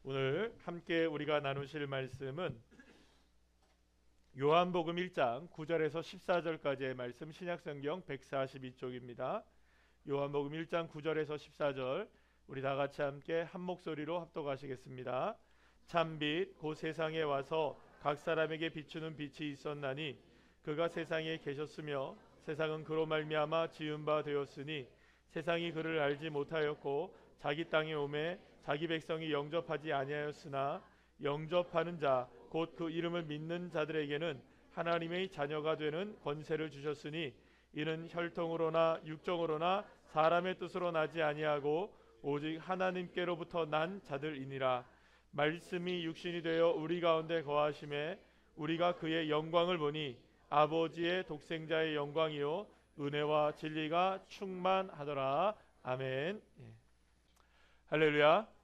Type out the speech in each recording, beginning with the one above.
오늘 함께 우리가 나누실 말씀은 요한복음 1장 9절에서 14절까지의 말씀, 신약성경 142쪽입니다. 요한복음 1장 9절에서 14절 우리 다 같이 함께 한 목소리로 합독하시겠습니다. 참빛 곧 세상에 와서 각 사람에게 비추는 빛이 있었나니 그가 세상에 계셨으며 세상은 그로 말미암아 지은 바 되었으니 세상이 그를 알지 못하였고 자기 땅에 오매 자기 백성이 영접하지 아니하였으나 영접하는 자 곧 그 이름을 믿는 자들에게는 하나님의 자녀가 되는 권세를 주셨으니 이는 혈통으로나 육정으로나 사람의 뜻으로 나지 아니하고 오직 하나님께로부터 난 자들이니라. 말씀이 육신이 되어 우리 가운데 거하심에 우리가 그의 영광을 보니 아버지의 독생자의 영광이요 은혜와 진리가 충만하더라. 아멘. 할렐루야.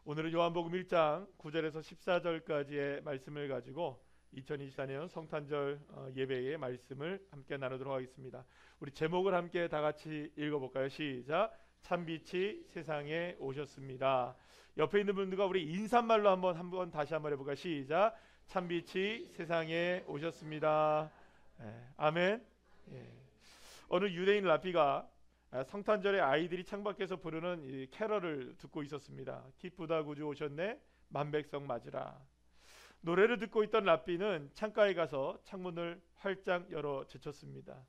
오늘은 요한복음 1장 9절에서 14절까지의 말씀을 가지고 2024년 성탄절 예배의 말씀을 함께 나누도록 하겠습니다. 우리 제목을 함께 다 같이 읽어볼까요? 시작. 참빛이 세상에 오셨습니다. 옆에 있는 분들과 우리 인사말로 한번 다시 한번 해볼까요? 시작. 참빛이 세상에 오셨습니다. 아멘. 어느 유대인 랍비가 성탄절에 아이들이 창밖에서 부르는 이 캐럴을 듣고 있었습니다. 기쁘다 구주 오셨네 만백성 맞으라. 노래를 듣고 있던 랍비는 창가에 가서 창문을 활짝 열어 제쳤습니다.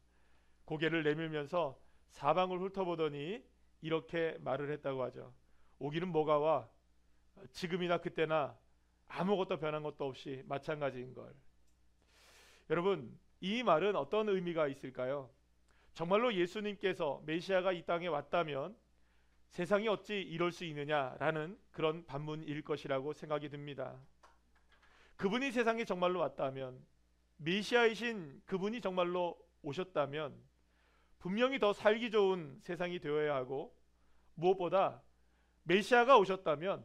고개를 내밀면서 사방을 훑어보더니 이렇게 말을 했다고 하죠. 오기는 뭐가 와? 지금이나 그때나 아무것도 변한 것도 없이 마찬가지인 걸. 여러분, 이 말은 어떤 의미가 있을까요? 정말로 예수님께서 메시아가 이 땅에 왔다면 세상이 어찌 이럴 수 있느냐라는 그런 반문일 것이라고 생각이 듭니다. 그분이 세상에 정말로 왔다면, 메시아이신 그분이 정말로 오셨다면 분명히 더 살기 좋은 세상이 되어야 하고, 무엇보다 메시아가 오셨다면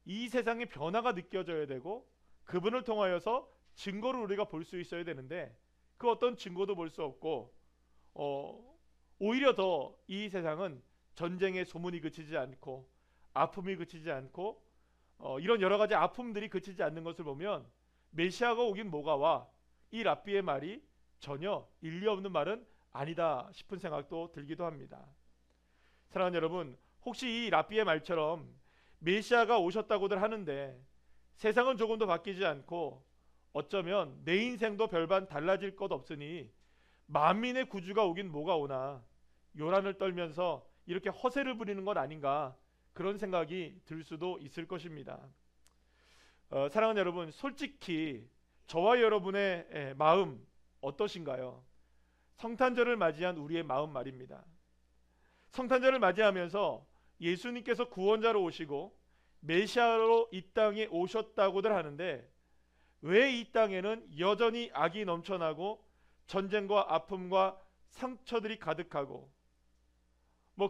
이 세상의 변화가 느껴져야 되고, 그분을 통하여서 증거를 우리가 볼 수 있어야 되는데 그 어떤 증거도 볼 수 없고, 오히려 더 이 세상은 전쟁의 소문이 그치지 않고 아픔이 그치지 않고 이런 여러 가지 아픔들이 그치지 않는 것을 보면 메시아가 오긴 뭐가 와? 이 랍비의 말이 전혀 일리 없는 말은 아니다 싶은 생각도 들기도 합니다. 사랑하는 여러분, 혹시 이 랍비의 말처럼 메시아가 오셨다고들 하는데 세상은 조금도 바뀌지 않고 어쩌면 내 인생도 별반 달라질 것 없으니 만민의 구주가 오긴 뭐가 오나 요란을 떨면서 이렇게 허세를 부리는 건 아닌가, 그런 생각이 들 수도 있을 것입니다. 사랑하는 여러분, 솔직히 저와 여러분의 마음 어떠신가요? 성탄절을 맞이한 우리의 마음 말입니다. 성탄절을 맞이하면서 예수님께서 구원자로 오시고 메시아로 이 땅에 오셨다고들 하는데 왜 이 땅에는 여전히 악이 넘쳐나고 전쟁과 아픔과 상처들이 가득하고,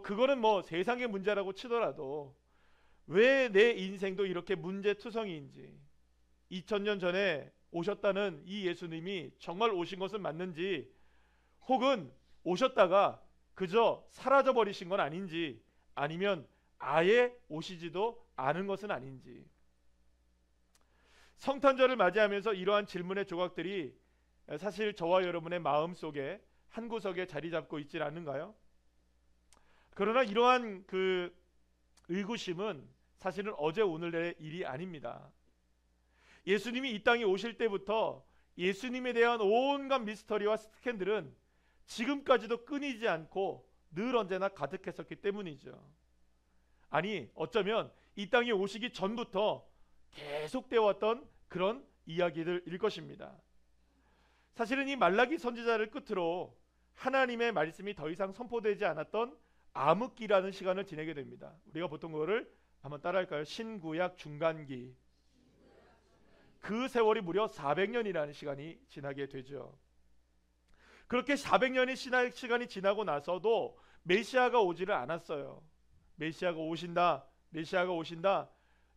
그거는 세상의 문제라고 치더라도 왜 내 인생도 이렇게 문제투성이인지, 2000년 전에 오셨다는 이 예수님이 정말 오신 것은 맞는지, 혹은 오셨다가 그저 사라져 버리신 건 아닌지, 아니면 아예 오시지도 않은 것은 아닌지. 성탄절을 맞이하면서 이러한 질문의 조각들이 사실 저와 여러분의 마음속에 한 구석에 자리 잡고 있질 않는가요? 그러나 이러한 그 의구심은 사실은 어제 오늘의 일이 아닙니다. 예수님이 이 땅에 오실 때부터 예수님에 대한 온갖 미스터리와 스캔들은 지금까지도 끊이지 않고 늘 언제나 가득했었기 때문이죠. 아니, 어쩌면 이 땅에 오시기 전부터 계속되어 왔던 그런 이야기들일 것입니다. 사실은 이 말라기 선지자를 끝으로 하나님의 말씀이 더 이상 선포되지 않았던 암흑기라는 시간을 지내게 됩니다. 우리가 보통 그거를 한번 따라할까요? 신구약 중간기. 그 세월이 무려 400년이라는 시간이 지나게 되죠. 그렇게 400년의 시간이 지나고 나서도 메시아가 오지를 않았어요. 메시아가 오신다, 메시아가 오신다.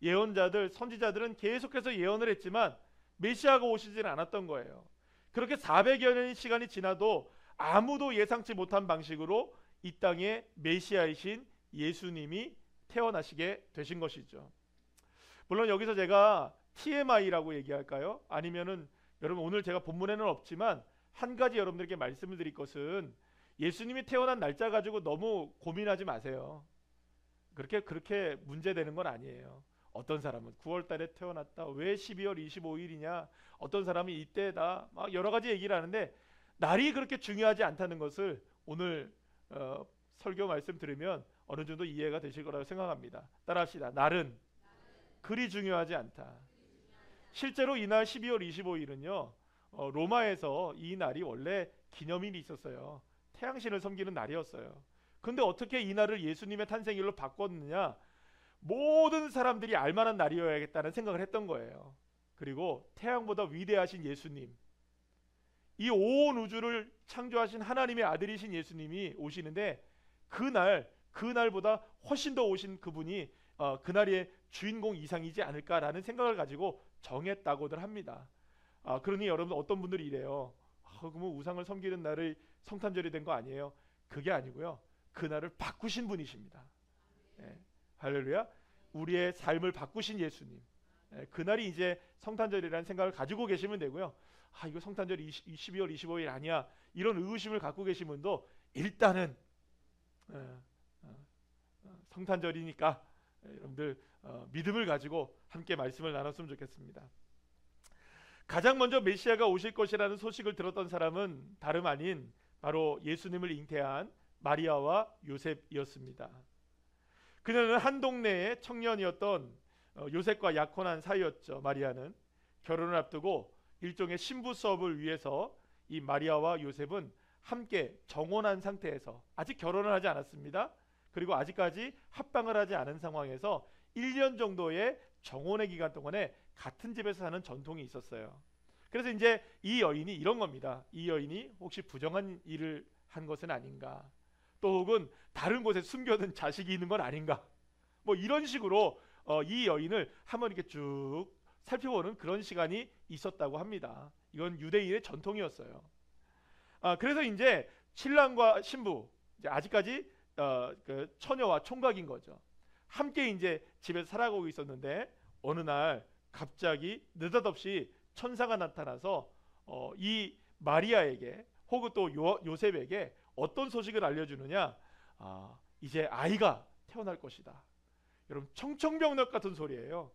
예언자들, 선지자들은 계속해서 예언을 했지만 메시아가 오시지는 않았던 거예요. 그렇게 400여 년의 시간이 지나도 아무도 예상치 못한 방식으로 이 땅에 메시아이신 예수님이 태어나시게 되신 것이죠. 물론 여기서 제가 TMI라고 얘기할까요? 아니면은 여러분 오늘 제가 본문에는 없지만 한 가지 여러분들께 말씀을 드릴 것은 예수님이 태어난 날짜 가지고 너무 고민하지 마세요. 그렇게 문제되는 건 아니에요. 어떤 사람은 9월 달에 태어났다. 왜 12월 25일이냐? 어떤 사람이 이때다. 막 여러 가지 얘기를 하는데 날이 그렇게 중요하지 않다는 것을 오늘 설교 말씀 들으면 어느 정도 이해가 되실 거라고 생각합니다. 따라합시다. 날은 그리 중요하지 않다. 실제로 이날 12월 25일은요. 로마에서 이 날이 원래 기념일이 있었어요. 태양신을 섬기는 날이었어요. 근데 어떻게 이 날을 예수님의 탄생일로 바꿨느냐? 모든 사람들이 알만한 날이어야겠다는 생각을 했던 거예요. 그리고 태양보다 위대하신 예수님, 이 온 우주를 창조하신 하나님의 아들이신 예수님이 오시는데 그날보다 훨씬 더 오신 그분이 그날의 주인공 이상이지 않을까라는 생각을 가지고 정했다고들 합니다. 그러니 여러분 어떤 분들이 이래요. 그러면 우상을 섬기는 날이 성탄절이 된 거 아니에요? 그게 아니고요. 그날을 바꾸신 분이십니다. 예, 할렐루야. 우리의 삶을 바꾸신 예수님. 그날이 이제 성탄절이라는 생각을 가지고 계시면 되고요. 이거 성탄절이 12월 25일 아니야. 이런 의구심을 갖고 계신 분도 일단은 성탄절이니까 여러분들 믿음을 가지고 함께 말씀을 나눴으면 좋겠습니다. 가장 먼저 메시아가 오실 것이라는 소식을 들었던 사람은 다름 아닌 바로 예수님을 잉태한 마리아와 요셉이었습니다. 그녀는 한 동네의 청년이었던 요셉과 약혼한 사이였죠. 마리아는 결혼을 앞두고 일종의 신부 수업을 위해서 이 마리아와 요셉은 함께 정혼한 상태에서 아직 결혼을 하지 않았습니다. 그리고 아직까지 합방을 하지 않은 상황에서 1년 정도의 정혼의 기간 동안에 같은 집에서 사는 전통이 있었어요. 그래서 이제 이 여인이 이런 겁니다. 이 여인이 혹시 부정한 일을 한 것은 아닌가, 또 혹은 다른 곳에 숨겨둔 자식이 있는 건 아닌가, 뭐 이런 식으로 이 여인을 한번 이렇게 쭉 살펴보는 그런 시간이 있었다고 합니다. 이건 유대인의 전통이었어요. 그래서 이제 신랑과 신부, 이제 아직까지 그 처녀와 총각인 거죠. 함께 이제 집에서 살아가고 있었는데 어느 날 갑자기 느닷없이 천사가 나타나서 이 마리아에게 혹은 또 요셉에게 어떤 소식을 알려주느냐? 이제 아이가 태어날 것이다. 여러분 청천벽력 같은 소리예요.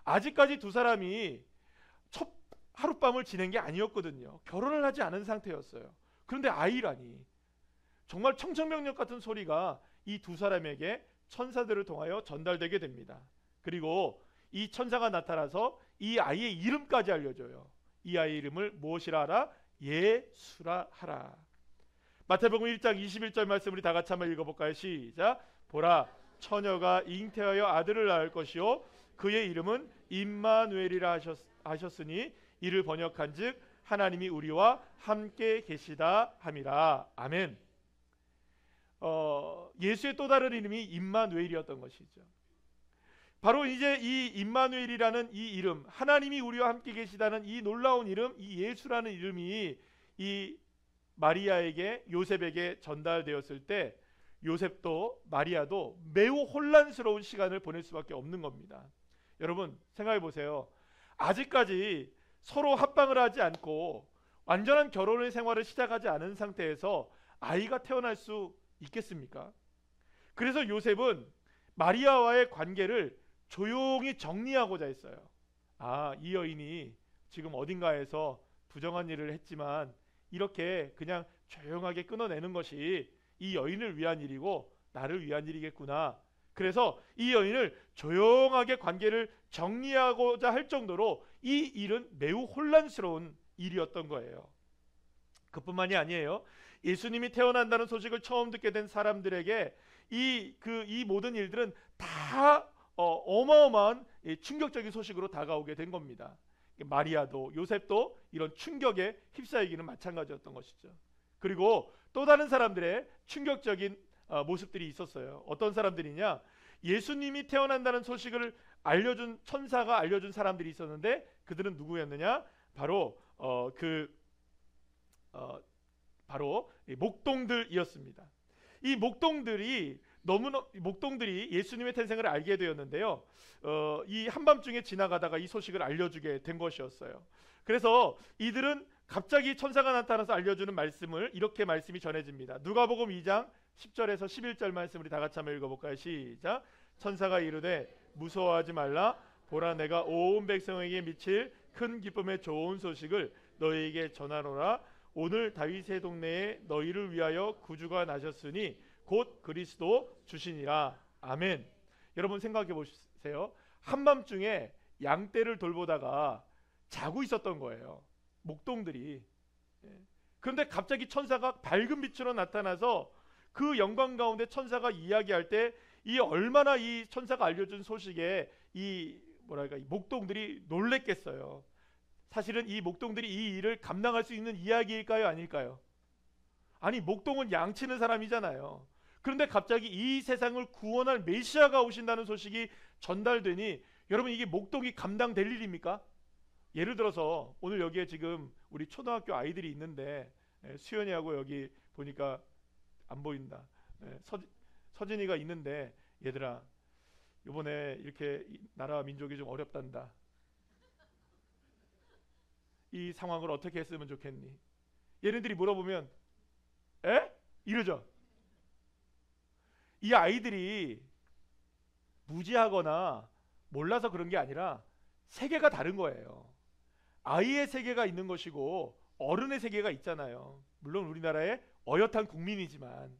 아직까지 두 사람이 첫 하룻밤을 지낸 게 아니었거든요. 결혼을 하지 않은 상태였어요. 그런데 아이라니, 정말 청천벽력 같은 소리가 이 두 사람에게 천사들을 통하여 전달되게 됩니다. 그리고 이 천사가 나타나서 이 아이의 이름까지 알려줘요. 이 아이 이름을 무엇이라 하라? 예수라 하라. 마태복음 1장 21절 말씀 우리 다 같이 한번 읽어볼까요? 시작. 보라, 처녀가 잉태하여 아들을 낳을 것이요 그의 이름은 임마누엘이라 하셨으니 이를 번역한즉 하나님이 우리와 함께 계시다 함이라. 아멘. 예수의 또 다른 이름이 임마누엘이었던 것이죠. 바로 이제 이 임마누엘이라는 이 이름, 하나님이 우리와 함께 계시다는 이 놀라운 이름, 이 예수라는 이름이 이 마리아에게, 요셉에게 전달되었을 때 요셉도 마리아도 매우 혼란스러운 시간을 보낼 수밖에 없는 겁니다. 여러분 생각해 보세요. 아직까지 서로 합방을 하지 않고 완전한 결혼의 생활을 시작하지 않은 상태에서 아이가 태어날 수 있겠습니까? 그래서 요셉은 마리아와의 관계를 조용히 정리하고자 했어요. 이 여인이 지금 어딘가에서 부정한 일을 했지만 이렇게 그냥 조용하게 끊어내는 것이 이 여인을 위한 일이고 나를 위한 일이겠구나. 그래서 이 여인을 조용하게 관계를 정리하고자 할 정도로 이 일은 매우 혼란스러운 일이었던 거예요. 그뿐만이 아니에요. 예수님이 태어난다는 소식을 처음 듣게 된 사람들에게 이 모든 일들은 다 어마어마한 충격적인 소식으로 다가오게 된 겁니다. 마리아도 요셉도 이런 충격에 휩싸이기는 마찬가지였던 것이죠. 그리고 또 다른 사람들의 충격적인 모습들이 있었어요. 어떤 사람들이냐? 예수님이 태어난다는 소식을 알려준 천사가 알려준 사람들이 있었는데 그들은 누구였느냐? 바로 바로 목동들이었습니다. 이 목동들이 너무나 목동들이 예수님의 탄생을 알게 되었는데요. 이 한밤중에 지나가다가 이 소식을 알려주게 된 것이었어요. 그래서 이들은 갑자기 천사가 나타나서 알려주는 말씀을 이렇게 말씀이 전해집니다. 누가복음 2장 10절에서 11절 말씀 우리 다 같이 한번 읽어볼까요? 시작. 천사가 이르되 무서워하지 말라. 보라 내가 온 백성에게 미칠 큰 기쁨의 좋은 소식을 너희에게 전하노라. 오늘 다윗의 동네에 너희를 위하여 구주가 나셨으니 곧 그리스도 주시니라. 아멘. 여러분 생각해 보세요. 한밤중에 양떼를 돌보다가 자고 있었던 거예요, 목동들이. 그런데 갑자기 천사가 밝은 빛으로 나타나서 그 영광 가운데 천사가 이야기할 때 이 얼마나 이 천사가 알려준 소식에 이 목동들이 놀랬겠어요. 사실은 이 목동들이 이 일을 감당할 수 있는 이야기일까요, 아닐까요? 아니, 목동은 양치는 사람이잖아요. 그런데 갑자기 이 세상을 구원할 메시아가 오신다는 소식이 전달되니 여러분, 이게 목동이 감당될 일입니까? 예를 들어서 오늘 여기에 지금 우리 초등학교 아이들이 있는데, 수연이하고 여기 보니까 안 보인다. 서진이가 있는데, 얘들아 이번에 이렇게 나라와 민족이 좀 어렵단다. 이 상황을 어떻게 했으면 좋겠니? 얘네들이 물어보면 에? 이러죠. 이 아이들이 무지하거나 몰라서 그런 게 아니라 세계가 다른 거예요. 아이의 세계가 있는 것이고 어른의 세계가 있잖아요. 물론 우리나라의 어엿한 국민이지만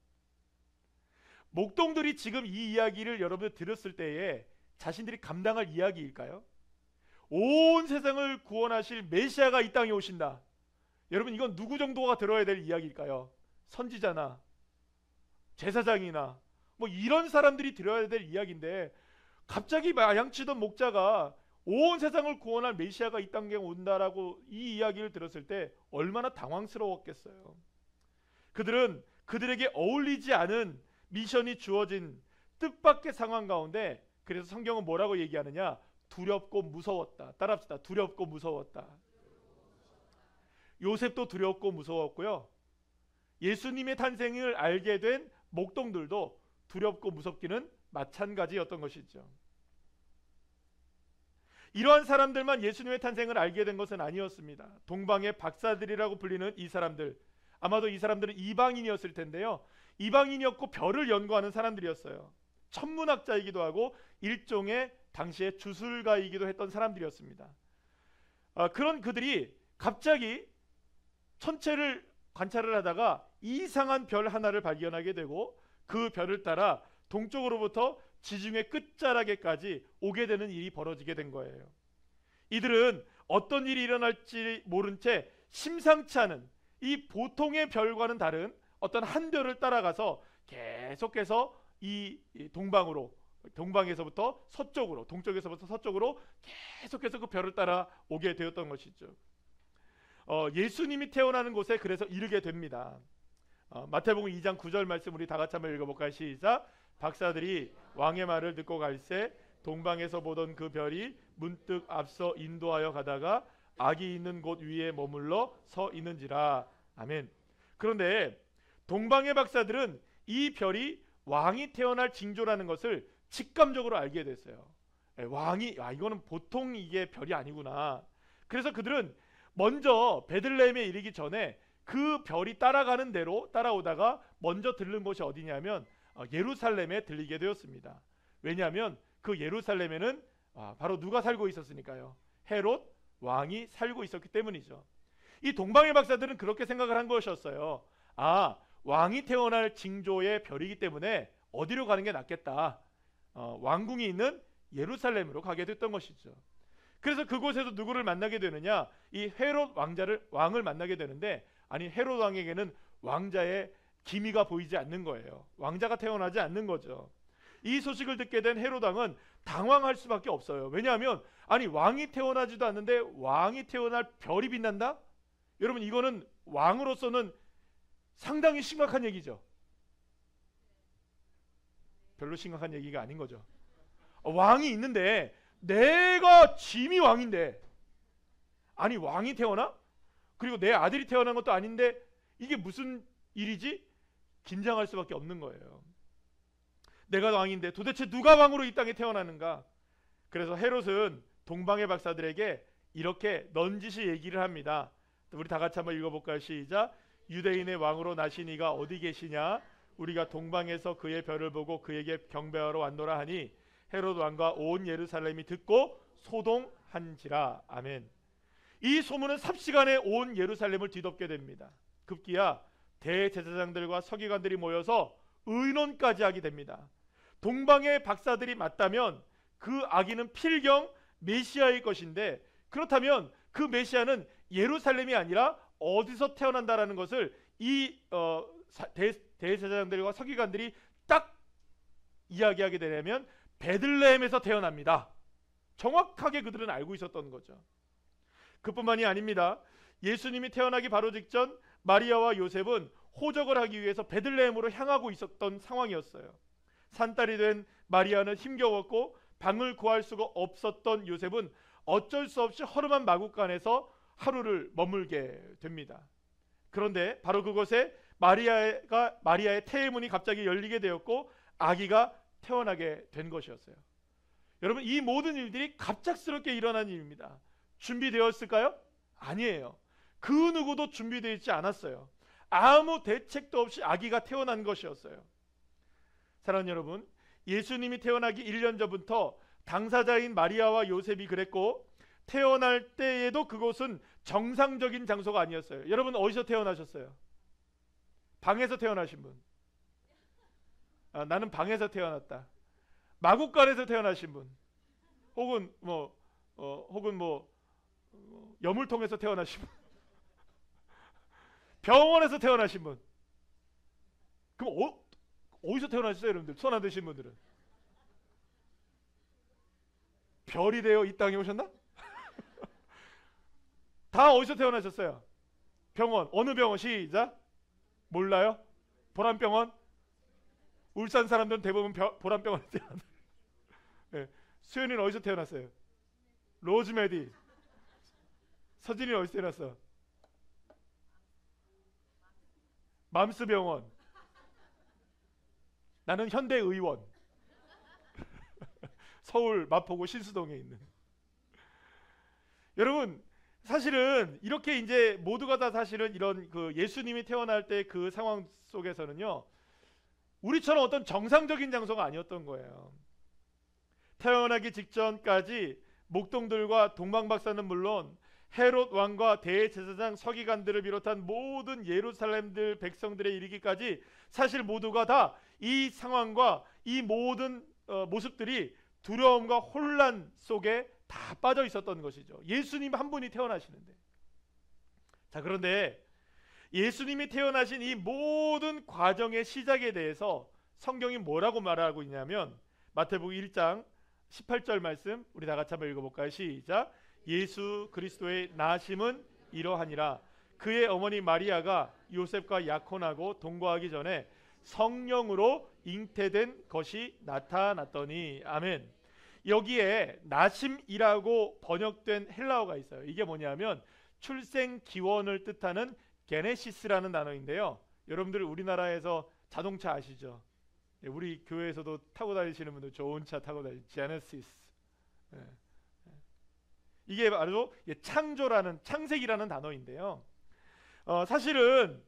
목동들이 지금 이 이야기를 여러분들 들었을 때에 자신들이 감당할 이야기일까요? 온 세상을 구원하실 메시아가 이 땅에 오신다. 여러분, 이건 누구 정도가 들어야 될 이야기일까요? 선지자나 제사장이나 뭐 이런 사람들이 들어야 될 이야기인데, 갑자기 양치던 목자가 온 세상을 구원할 메시아가 이 땅에 온다라고 이 이야기를 들었을 때 얼마나 당황스러웠겠어요. 그들은 그들에게 어울리지 않은 미션이 주어진 뜻밖의 상황 가운데, 그래서 성경은 뭐라고 얘기하느냐? 두렵고 무서웠다. 따라합시다. 두렵고 무서웠다. 요셉도 두렵고 무서웠고요, 예수님의 탄생을 알게 된 목동들도 두렵고 무섭기는 마찬가지였던 것이죠. 이러한 사람들만 예수님의 탄생을 알게 된 것은 아니었습니다. 동방의 박사들이라고 불리는 이 사람들, 아마도 이 사람들은 이방인이었을 텐데요, 이방인이었고 별을 연구하는 사람들이었어요. 천문학자이기도 하고 일종의 당시의 주술가이기도 했던 사람들이었습니다. 그런 그들이 갑자기 천체를 관찰을 하다가 이상한 별 하나를 발견하게 되고, 그 별을 따라 동쪽으로부터 지중해 끝자락에까지 오게 되는 일이 벌어지게 된 거예요. 이들은 어떤 일이 일어날지 모른 채 심상치 않은 이 보통의 별과는 다른 어떤 한 별을 따라가서 계속해서 이 동방에서부터 서쪽으로, 동쪽에서부터 서쪽으로 계속해서 그 별을 따라 오게 되었던 것이죠. 예수님이 태어나는 곳에 그래서 이르게 됩니다. 마태복음 2장 9절 말씀 우리 다 같이 한번 읽어볼까요? 시작. 박사들이 왕의 말을 듣고 갈새 동방에서 보던 그 별이 문득 앞서 인도하여 가다가 아기 있는 곳 위에 머물러 서 있는지라. 아멘. 그런데 동방의 박사들은 이 별이 왕이 태어날 징조라는 것을 직감적으로 알게 됐어요. 왕이, 이거는 보통 이게 별이 아니구나. 그래서 그들은 먼저 베들레헴에 이르기 전에 그 별이 따라가는 대로 따라오다가 먼저 들른 곳이 어디냐면 예루살렘에 들리게 되었습니다. 왜냐하면 그 예루살렘에는 바로 누가 살고 있었으니까요? 헤롯 왕이 살고 있었기 때문이죠. 이 동방의 박사들은 그렇게 생각을 한 것이었어요. 왕이 태어날 징조의 별이기 때문에 어디로 가는 게 낫겠다. 왕궁이 있는 예루살렘으로 가게 됐던 것이죠. 그래서 그곳에서 누구를 만나게 되느냐? 이 헤롯 왕을 만나게 되는데, 아니, 헤롯 왕에게는 왕자의 기미가 보이지 않는 거예요. 왕자가 태어나지 않는 거죠. 이 소식을 듣게 된 헤롯 왕은 당황할 수밖에 없어요. 왜냐하면 아니, 왕이 태어나지도 않는데 왕이 태어날 별이 빛난다? 여러분, 이거는 왕으로서는 상당히 심각한 얘기죠. 별로 심각한 얘기가 아닌 거죠. 왕이 있는데, 내가 짐이 왕인데, 아니 왕이 태어나? 그리고 내 아들이 태어난 것도 아닌데 이게 무슨 일이지? 긴장할 수밖에 없는 거예요. 내가 왕인데 도대체 누가 왕으로 이 땅에 태어나는가? 그래서 헤롯은 동방의 박사들에게 이렇게 넌지시 얘기를 합니다. 우리 다 같이 한번 읽어볼까요? 시작. 유대인의 왕으로 나신 이가 어디 계시냐? 우리가 동방에서 그의 별을 보고 그에게 경배하러 왔노라 하니 헤롯 왕과 온 예루살렘이 듣고 소동한지라. 아멘. 이 소문은 삽시간에 온 예루살렘을 뒤덮게 됩니다. 급기야 대제사장들과 서기관들이 모여서 의논까지 하게 됩니다. 동방의 박사들이 맞다면 그 아기는 필경 메시아일 것인데, 그렇다면 그 메시아는 예루살렘이 아니라 어디서 태어난다라는 것을 이 대제사장들과 서기관들이 딱 이야기하게 되려면 베들레헴에서 태어납니다. 정확하게 그들은 알고 있었던 거죠. 그뿐만이 아닙니다. 예수님이 태어나기 바로 직전 마리아와 요셉은 호적을 하기 위해서 베들레헴으로 향하고 있었던 상황이었어요. 산딸이 된 마리아는 힘겨웠고 방을 구할 수가 없었던 요셉은 어쩔 수 없이 허름한 마구간에서 하루를 머물게 됩니다. 그런데 바로 그곳에 마리아의 태의 문이 갑자기 열리게 되었고 아기가 태어나게 된 것이었어요. 여러분, 이 모든 일들이 갑작스럽게 일어난 일입니다. 준비되었을까요? 아니에요. 그 누구도 준비되어 있지 않았어요. 아무 대책도 없이 아기가 태어난 것이었어요. 사랑하는 여러분, 예수님이 태어나기 1년 전부터 당사자인 마리아와 요셉이 그랬고, 태어날 때에도 그곳은 정상적인 장소가 아니었어요. 여러분, 어디서 태어나셨어요? 방에서 태어나신 분? 나는 방에서 태어났다. 마구간에서 태어나신 분? 혹은 여물통에서 태어나신 분? 병원에서 태어나신 분? 그럼 어디서 태어나셨어요, 여러분들? 손 안 드신 분들은? 별이 되어 이 땅에 오셨나? 다 어디서 태어나셨어요? 병원. 어느 병원? 시작. 몰라요? 보람병원? 울산 사람들은 대부분 보람병원에 태어났어요. 네. 수연이는 어디서 태어났어요? 로즈메디. 서진이는 어디서 태어났어? 맘스병원. 나는 현대의원. 서울 마포구 신수동에 있는. 여러분, 사실은 이렇게 이제 모두가 다 사실은 이런 그 예수님이 태어날 때 그 상황 속에서는요, 우리처럼 어떤 정상적인 장소가 아니었던 거예요. 태어나기 직전까지 목동들과 동방박사는 물론 헤롯 왕과 대제사장 서기관들을 비롯한 모든 예루살렘들 백성들에 이르기까지 사실 모두가 다 이 상황과 이 모든 모습들이 두려움과 혼란 속에 다 빠져 있었던 것이죠. 예수님 한 분이 태어나시는데. 자, 그런데 예수님이 태어나신 이 모든 과정의 시작에 대해서 성경이 뭐라고 말하고 있냐면 마태복음 1장 18절 말씀 우리 다 같이 한번 읽어볼까요? 시작. 예수 그리스도의 나심은 이러하니라. 그의 어머니 마리아가 요셉과 약혼하고 동거하기 전에 성령으로 잉태된 것이 나타났더니. 아멘. 여기에 나심이라고 번역된 헬라어가 있어요. 이게 뭐냐면 출생 기원을 뜻하는 게네시스라는 단어인데요. 여러분들 우리나라에서 자동차 아시죠? 우리 교회에서도 타고 다니시는 분들 좋은 차 타고 다니는 제네시스. 이게 바로 창조라는, 창세기라는 단어인데요. 사실은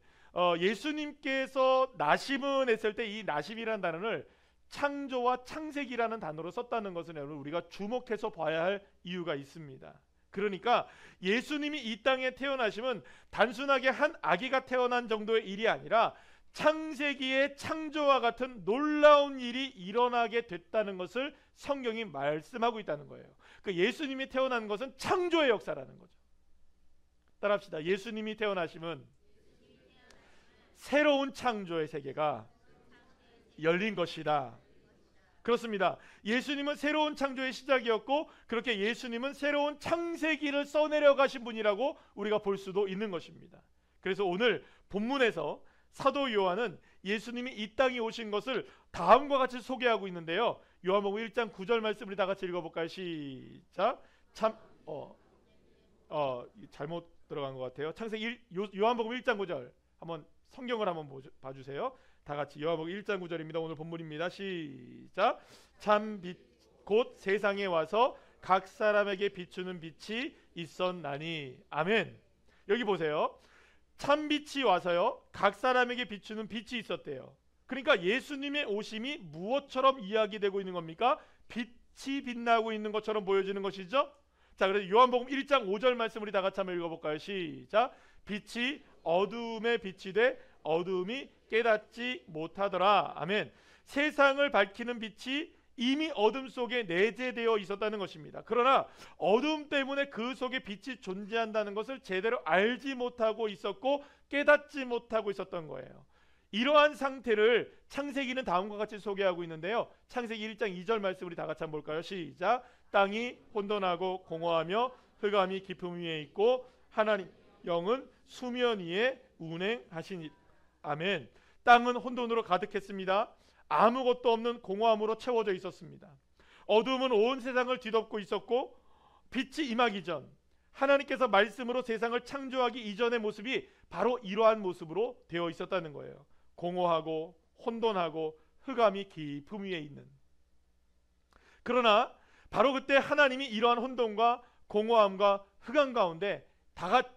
예수님께서 나심은 했을 때 이 나심이라는 단어를 창조와 창세기라는 단어로 썼다는 것은 여러분 우리가 주목해서 봐야 할 이유가 있습니다. 그러니까 예수님이 이 땅에 태어나심은 단순하게 한 아기가 태어난 정도의 일이 아니라 창세기의 창조와 같은 놀라운 일이 일어나게 됐다는 것을 성경이 말씀하고 있다는 거예요. 그 예수님이 태어난 것은 창조의 역사라는 거죠. 따라합시다. 예수님이 태어나심은 새로운 창조의 세계가 열린 것이다. 그렇습니다. 예수님은 새로운 창조의 시작이었고 그렇게 예수님은 새로운 창세기를 써내려 가신 분이라고 우리가 볼 수도 있는 것입니다. 그래서 오늘 본문에서 사도 요한은 예수님이 이 땅에 오신 것을 다음과 같이 소개하고 있는데요. 요한복음 1장 9절 말씀 우리 다 같이 읽어볼까요? 시작. 잘못 들어간 것 같아요. 요한복음 1장 9절 한번 성경을 한번 봐주세요. 다 같이 요한복음 1장 9절입니다. 오늘 본문입니다. 시작. 참 빛 곧 세상에 와서 각 사람에게 비추는 빛이 있었나니. 아멘. 여기 보세요. 참 빛이 와서요, 각 사람에게 비추는 빛이 있었대요. 그러니까 예수님의 오심이 무엇처럼 이야기되고 있는 겁니까? 빛이 빛나고 있는 것처럼 보여지는 것이죠. 자, 그래서 요한복음 1장 5절 말씀 우리 다 같이 한번 읽어볼까요? 시작. 빛이 어두움에 빛이 돼 어두움이 깨닫지 못하더라. 아멘. 세상을 밝히는 빛이 이미 어둠 속에 내재되어 있었다는 것입니다. 그러나 어둠 때문에 그 속에 빛이 존재한다는 것을 제대로 알지 못하고 있었고 깨닫지 못하고 있었던 거예요. 이러한 상태를 창세기는 다음과 같이 소개하고 있는데요. 창세기 1장 2절 말씀 우리 다 같이 한번 볼까요? 시작. 땅이 혼돈하고 공허하며 흑암이 깊음 위에 있고 하나님 영은 수면 위에 운행하시니. 아멘. 땅은 혼돈으로 가득했습니다. 아무것도 없는 공허함으로 채워져 있었습니다. 어둠은 온 세상을 뒤덮고 있었고 빛이 임하기 전 하나님께서 말씀으로 세상을 창조하기 이전의 모습이 바로 이러한 모습으로 되어 있었다는 거예요. 공허하고 혼돈하고 흑암이 깊음 위에 있는. 그러나 바로 그때 하나님이 이러한 혼돈과 공허함과 흑암 가운데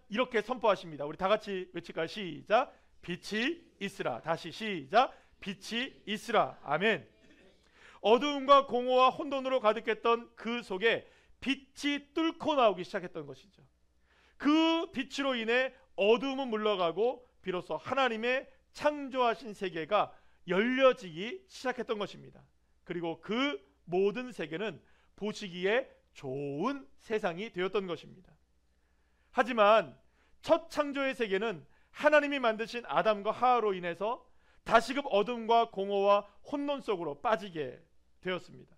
이렇게 선포하십니다. 우리 다 같이 외칠까요? 시작. 빛이 있으라. 다시 시작. 빛이 있으라. 아멘. 어두움과 공허와 혼돈으로 가득했던 그 속에 빛이 뚫고 나오기 시작했던 것이죠. 그 빛으로 인해 어두움은 물러가고 비로소 하나님의 창조하신 세계가 열려지기 시작했던 것입니다. 그리고 그 모든 세계는 보시기에 좋은 세상이 되었던 것입니다. 하지만 첫 창조의 세계는 하나님이 만드신 아담과 하와로 인해서 다시금 어둠과 공허와 혼돈 속으로 빠지게 되었습니다.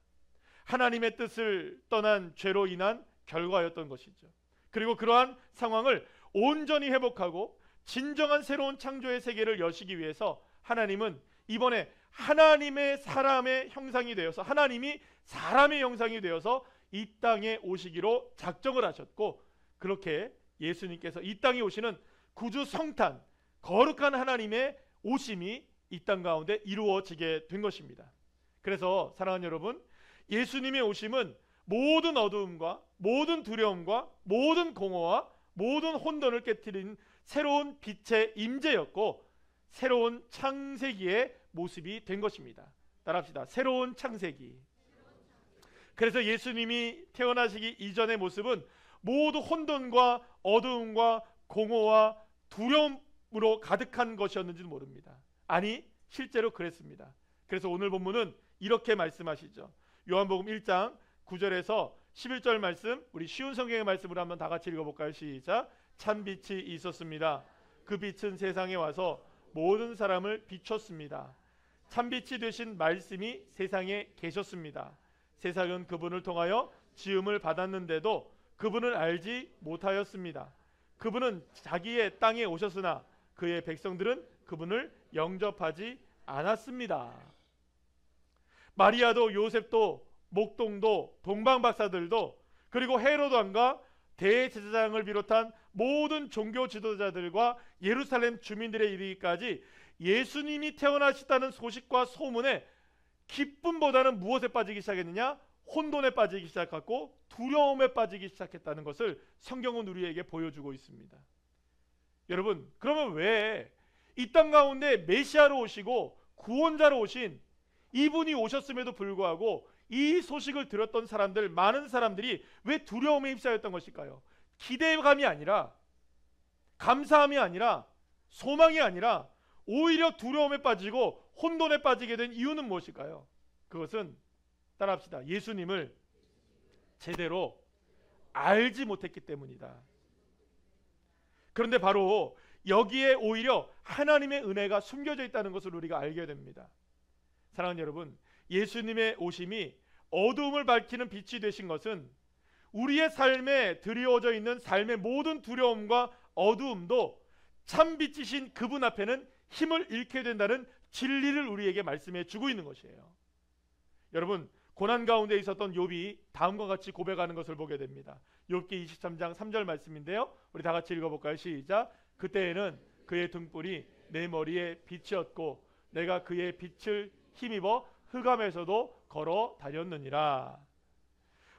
하나님의 뜻을 떠난 죄로 인한 결과였던 것이죠. 그리고 그러한 상황을 온전히 회복하고 진정한 새로운 창조의 세계를 여시기 위해서 하나님은 이번에 하나님의 사람의 형상이 되어서, 하나님이 사람의 형상이 되어서 이 땅에 오시기로 작정을 하셨고, 그렇게 예수님께서 이 땅에 오시는 구주 성탄, 거룩한 하나님의 오심이 이 땅 가운데 이루어지게 된 것입니다. 그래서 사랑하는 여러분, 예수님의 오심은 모든 어두움과 모든 두려움과 모든 공허와 모든 혼돈을 깨트린 새로운 빛의 임재였고 새로운 창세기의 모습이 된 것입니다. 따라합시다. 새로운 창세기. 그래서 예수님이 태어나시기 이전의 모습은 모두 혼돈과 어두움과 공허와 두려움으로 가득한 것이었는지도 모릅니다. 아니, 실제로 그랬습니다. 그래서 오늘 본문은 이렇게 말씀하시죠. 요한복음 1장 9절에서 11절 말씀, 우리 쉬운 성경의 말씀으로 한번 다 같이 읽어볼까요? 시작. 참 빛이 있었습니다. 그 빛은 세상에 와서 모든 사람을 비췄습니다. 참 빛이 되신 말씀이 세상에 계셨습니다. 세상은 그분을 통하여 지음을 받았는데도 그분을 알지 못하였습니다. 그분은 자기의 땅에 오셨으나 그의 백성들은 그분을 영접하지 않았습니다. 마리아도 요셉도 목동도 동방박사들도 그리고 헤로드 왕과 대제사장을 비롯한 모든 종교 지도자들과 예루살렘 주민들에 이르기까지 예수님이 태어나셨다는 소식과 소문에 기쁨보다는 무엇에 빠지기 시작했느냐? 혼돈에 빠지기 시작했고 두려움에 빠지기 시작했다는 것을 성경은 우리에게 보여주고 있습니다. 여러분, 그러면 왜 이 땅 가운데 메시아로 오시고 구원자로 오신 이분이 오셨음에도 불구하고 이 소식을 들었던 사람들, 많은 사람들이 왜 두려움에 휩싸였던 것일까요? 기대감이 아니라, 감사함이 아니라, 소망이 아니라 오히려 두려움에 빠지고 혼돈에 빠지게 된 이유는 무엇일까요? 그것은 따라합시다. 예수님을 제대로 알지 못했기 때문이다. 그런데 바로 여기에 오히려 하나님의 은혜가 숨겨져 있다는 것을 우리가 알게 됩니다. 사랑하는 여러분, 예수님의 오심이 어두움을 밝히는 빛이 되신 것은 우리의 삶에 드리워져 있는 삶의 모든 두려움과 어두움도 참 빛이신 그분 앞에는 힘을 잃게 된다는 진리를 우리에게 말씀해 주고 있는 것이에요. 여러분, 고난 가운데 있었던 욥이 다음과 같이 고백하는 것을 보게 됩니다. 욥기 23장 3절 말씀인데요, 우리 다 같이 읽어볼까요? 시작. 그때에는 그의 등불이 내 머리에 빛이었고 내가 그의 빛을 힘입어 흑암에서도 걸어 다녔느니라.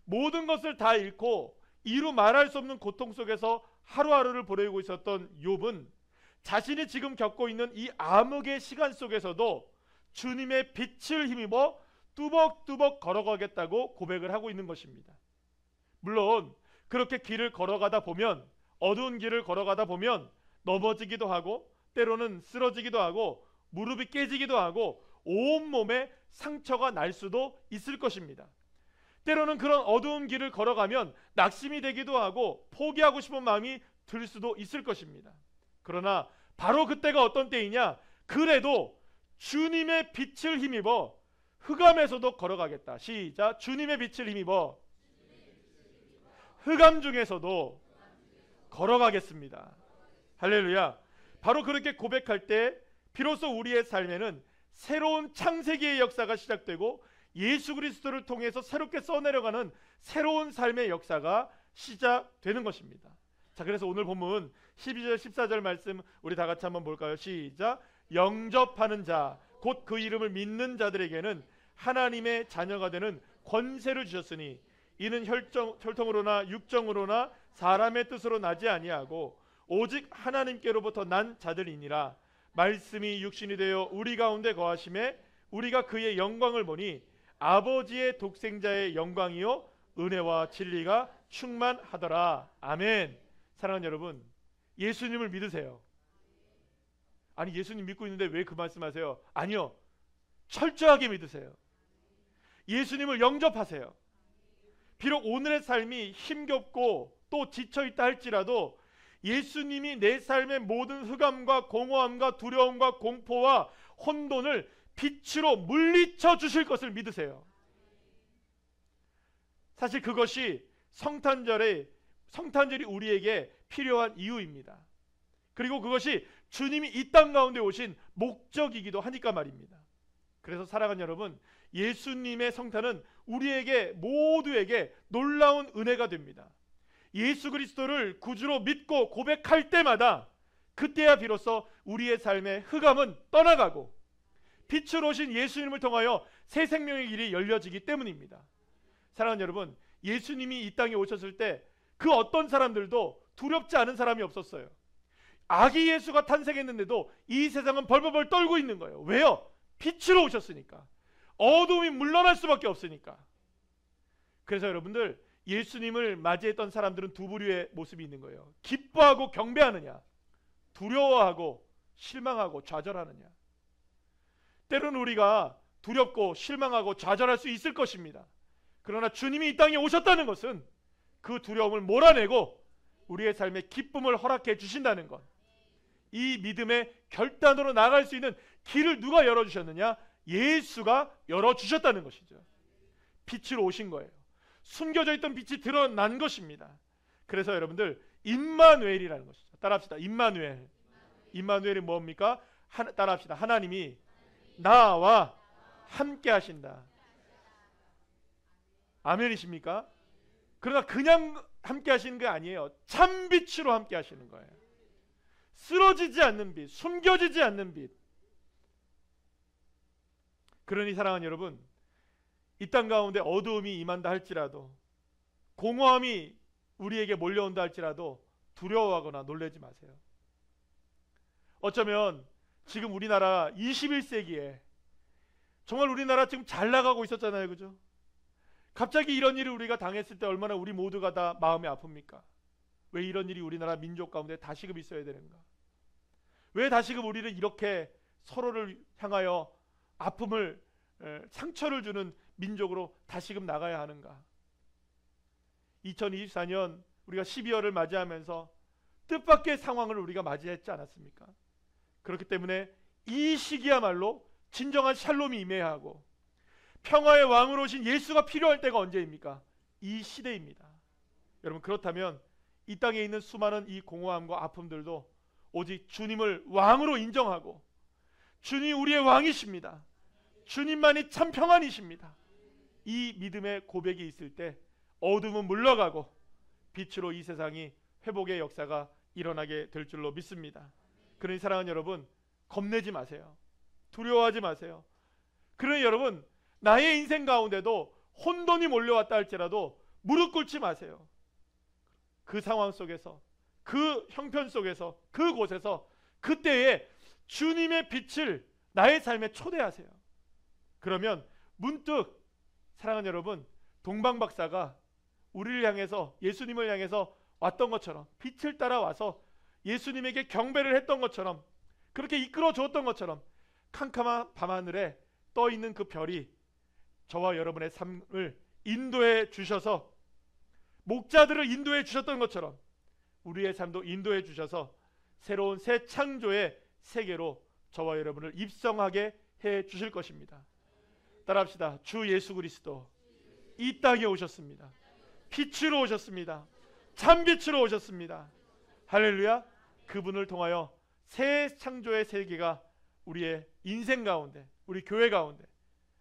모든 것을 다 잃고 이루 말할 수 없는 고통 속에서 하루하루를 보내고 있었던 욥은 자신이 지금 겪고 있는 이 암흑의 시간 속에서도 주님의 빛을 힘입어 뚜벅뚜벅 걸어가겠다고 고백을 하고 있는 것입니다. 물론 그렇게 길을 걸어가다 보면, 어두운 길을 걸어가다 보면 넘어지기도 하고 때로는 쓰러지기도 하고 무릎이 깨지기도 하고 온몸에 상처가 날 수도 있을 것입니다. 때로는 그런 어두운 길을 걸어가면 낙심이 되기도 하고 포기하고 싶은 마음이 들 수도 있을 것입니다. 그러나 바로 그때가 어떤 때이냐? 그래도 주님의 빛을 힘입어 흑암에서도 걸어가겠다. 시작. 주님의 빛을 힘입어 흑암 중에서도 걸어가겠습니다. 할렐루야. 바로 그렇게 고백할 때 비로소 우리의 삶에는 새로운 창세기의 역사가 시작되고 예수 그리스도를 통해서 새롭게 써내려가는 새로운 삶의 역사가 시작되는 것입니다. 자, 그래서 오늘 본문 12절 14절 말씀 우리 다 같이 한번 볼까요? 시작. 영접하는 자 곧 그 이름을 믿는 자들에게는 하나님의 자녀가 되는 권세를 주셨으니 이는 혈통으로나 육정으로나 사람의 뜻으로 나지 아니하고 오직 하나님께로부터 난 자들이니라. 말씀이 육신이 되어 우리 가운데 거하심에 우리가 그의 영광을 보니 아버지의 독생자의 영광이요 은혜와 진리가 충만하더라. 아멘. 사랑하는 여러분, 예수님을 믿으세요. 아니, 예수님 믿고 있는데 왜 그 말씀하세요? 아니요, 철저하게 믿으세요. 예수님을 영접하세요. 비록 오늘의 삶이 힘겹고 또 지쳐있다 할지라도 예수님이 내 삶의 모든 흑암과 공허함과 두려움과 공포와 혼돈을 빛으로 물리쳐 주실 것을 믿으세요. 사실 그것이 성탄절이 우리에게 필요한 이유입니다. 그리고 그것이 주님이 이 땅 가운데 오신 목적이기도 하니까 말입니다. 그래서 사랑하는 여러분, 예수님의 성탄은 우리에게 모두에게 놀라운 은혜가 됩니다. 예수 그리스도를 구주로 믿고 고백할 때마다 그때야 비로소 우리의 삶의 흑암은 떠나가고 빛으로 오신 예수님을 통하여 새 생명의 길이 열려지기 때문입니다. 사랑하는 여러분, 예수님이 이 땅에 오셨을 때 그 어떤 사람들도 두렵지 않은 사람이 없었어요. 아기 예수가 탄생했는데도 이 세상은 벌벌벌 떨고 있는 거예요. 왜요? 빛으로 오셨으니까. 어두움이 물러날 수밖에 없으니까. 그래서 여러분들, 예수님을 맞이했던 사람들은 두 부류의 모습이 있는 거예요. 기뻐하고 경배하느냐, 두려워하고 실망하고 좌절하느냐. 때로는 우리가 두렵고 실망하고 좌절할 수 있을 것입니다. 그러나 주님이 이 땅에 오셨다는 것은 그 두려움을 몰아내고 우리의 삶에 기쁨을 허락해 주신다는 것, 이 믿음의 결단으로 나아갈 수 있는 길을 누가 열어주셨느냐? 예수가 열어주셨다는 것이죠. 빛으로 오신 거예요. 숨겨져 있던 빛이 드러난 것입니다. 그래서 여러분들, 임마누엘이라는 것이죠. 따라합시다. 임마누엘. 임마누엘이 뭡니까? 따라합시다. 하나님이 나와 함께 하신다. 아멘이십니까? 그러나 그냥 함께 하시는 게 아니에요. 참빛으로 함께 하시는 거예요. 쓰러지지 않는 빛, 숨겨지지 않는 빛. 그러니 사랑하는 여러분, 이 땅 가운데 어두움이 임한다 할지라도, 공허함이 우리에게 몰려온다 할지라도 두려워하거나 놀라지 마세요. 어쩌면 지금 우리나라 21세기에 정말 우리나라 지금 잘 나가고 있었잖아요. 그죠? 갑자기 이런 일을 우리가 당했을 때 얼마나 우리 모두가 다 마음이 아픕니까? 왜 이런 일이 우리나라 민족 가운데 다시금 있어야 되는가? 왜 다시금 우리를 이렇게 서로를 향하여 아픔을, 상처를 주는 민족으로 다시금 나가야 하는가? 2024년 우리가 12월을 맞이하면서 뜻밖의 상황을 우리가 맞이했지 않았습니까? 그렇기 때문에 이 시기야말로 진정한 샬롬이 임해야 하고 평화의 왕으로 오신 예수가 필요할 때가 언제입니까? 이 시대입니다. 여러분, 그렇다면 이 땅에 있는 수많은 이 공허함과 아픔들도 오직 주님을 왕으로 인정하고, 주님 우리의 왕이십니다, 주님만이 참 평안이십니다, 이 믿음의 고백이 있을 때 어둠은 물러가고 빛으로 이 세상이 회복의 역사가 일어나게 될 줄로 믿습니다. 그러니 사랑하는 여러분, 겁내지 마세요. 두려워하지 마세요. 그러니 여러분, 나의 인생 가운데도 혼돈이 몰려왔다 할지라도 무릎 꿇지 마세요. 그 상황 속에서, 그 형편 속에서, 그곳에서 그때에 주님의 빛을 나의 삶에 초대하세요. 그러면 문득, 사랑하는 여러분, 동방박사가 우리를 향해서, 예수님을 향해서 왔던 것처럼, 빛을 따라와서 예수님에게 경배를 했던 것처럼, 그렇게 이끌어 주었던 것처럼 캄캄한 밤하늘에 떠 있는 그 별이 저와 여러분의 삶을 인도해 주셔서, 목자들을 인도해 주셨던 것처럼 우리의 삶도 인도해 주셔서 새로운 새 창조의 세계로 저와 여러분을 입성하게 해 주실 것입니다. 따라합시다. 주 예수 그리스도 이 땅에 오셨습니다. 빛으로 오셨습니다. 참빛으로 오셨습니다. 할렐루야. 그분을 통하여 새 창조의 세계가 우리의 인생 가운데, 우리 교회 가운데,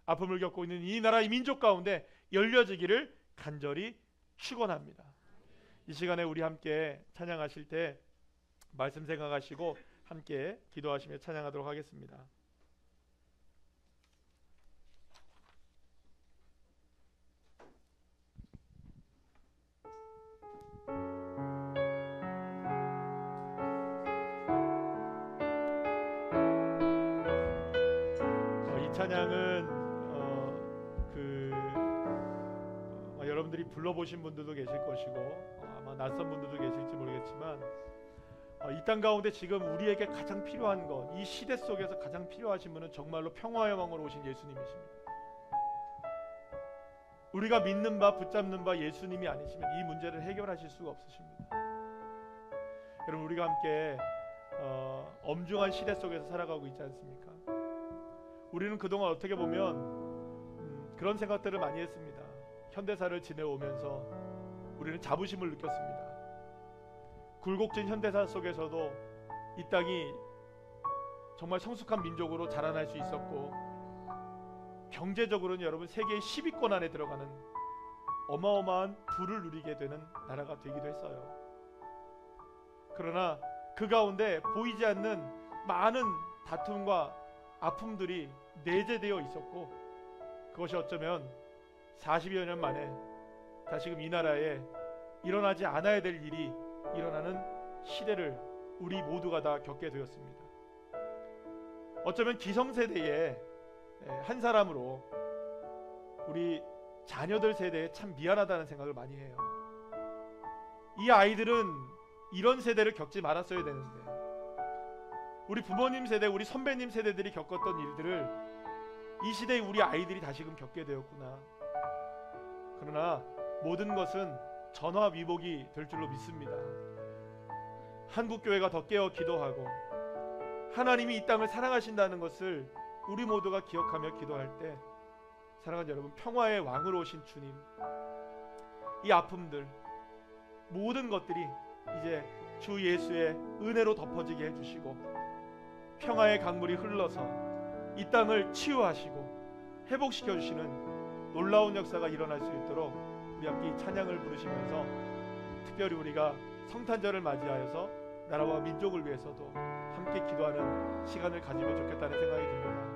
아픔을 겪고 있는 이 나라, 이 민족 가운데 열려지기를 간절히 축원합니다. 이 시간에 우리 함께 찬양하실 때 말씀 생각하시고 함께 기도하시며 찬양하도록 하겠습니다. 이 찬양은 여러분들이 불러보신 분들도 계실 것이고 아마 낯선 분들도 계실지 모르겠지만 이 땅 가운데 지금 우리에게 가장 필요한 것, 이 시대 속에서 가장 필요하신 분은 정말로 평화의 왕으로 오신 예수님이십니다. 우리가 믿는 바, 붙잡는 바 예수님이 아니시면 이 문제를 해결하실 수가 없으십니다. 여러분, 우리가 함께 엄중한 시대 속에서 살아가고 있지 않습니까? 우리는 그동안 어떻게 보면 그런 생각들을 많이 했습니다. 현대사를 지내오면서 우리는 자부심을 느꼈습니다. 굴곡진 현대사 속에서도 이 땅이 정말 성숙한 민족으로 자라날 수 있었고, 경제적으로는 여러분 세계 10위권 안에 들어가는 어마어마한 부를 누리게 되는 나라가 되기도 했어요. 그러나 그 가운데 보이지 않는 많은 다툼과 아픔들이 내재되어 있었고, 그것이 어쩌면 40여 년 만에 다시금 이 나라에 일어나지 않아야 될 일이 일어나는 시대를 우리 모두가 다 겪게 되었습니다. 어쩌면 기성세대의 한 사람으로 우리 자녀들 세대에 참 미안하다는 생각을 많이 해요. 이 아이들은 이런 세대를 겪지 말았어야 되는데, 우리 부모님 세대, 우리 선배님 세대들이 겪었던 일들을 이 시대에 우리 아이들이 다시금 겪게 되었구나. 그러나 모든 것은 전화위복이 될 줄로 믿습니다. 한국교회가 더 깨어 기도하고 하나님이 이 땅을 사랑하신다는 것을 우리 모두가 기억하며 기도할 때, 사랑하는 여러분, 평화의 왕으로 오신 주님, 이 아픔들, 모든 것들이 이제 주 예수의 은혜로 덮어지게 해주시고 평화의 강물이 흘러서 이 땅을 치유하시고 회복시켜 주시는 놀라운 역사가 일어날 수 있도록 우리 함께 이 찬양을 부르시면서, 특별히 우리가 성탄절을 맞이하여서 나라와 민족을 위해서도 함께 기도하는 시간을 가지면 좋겠다는 생각이 듭니다.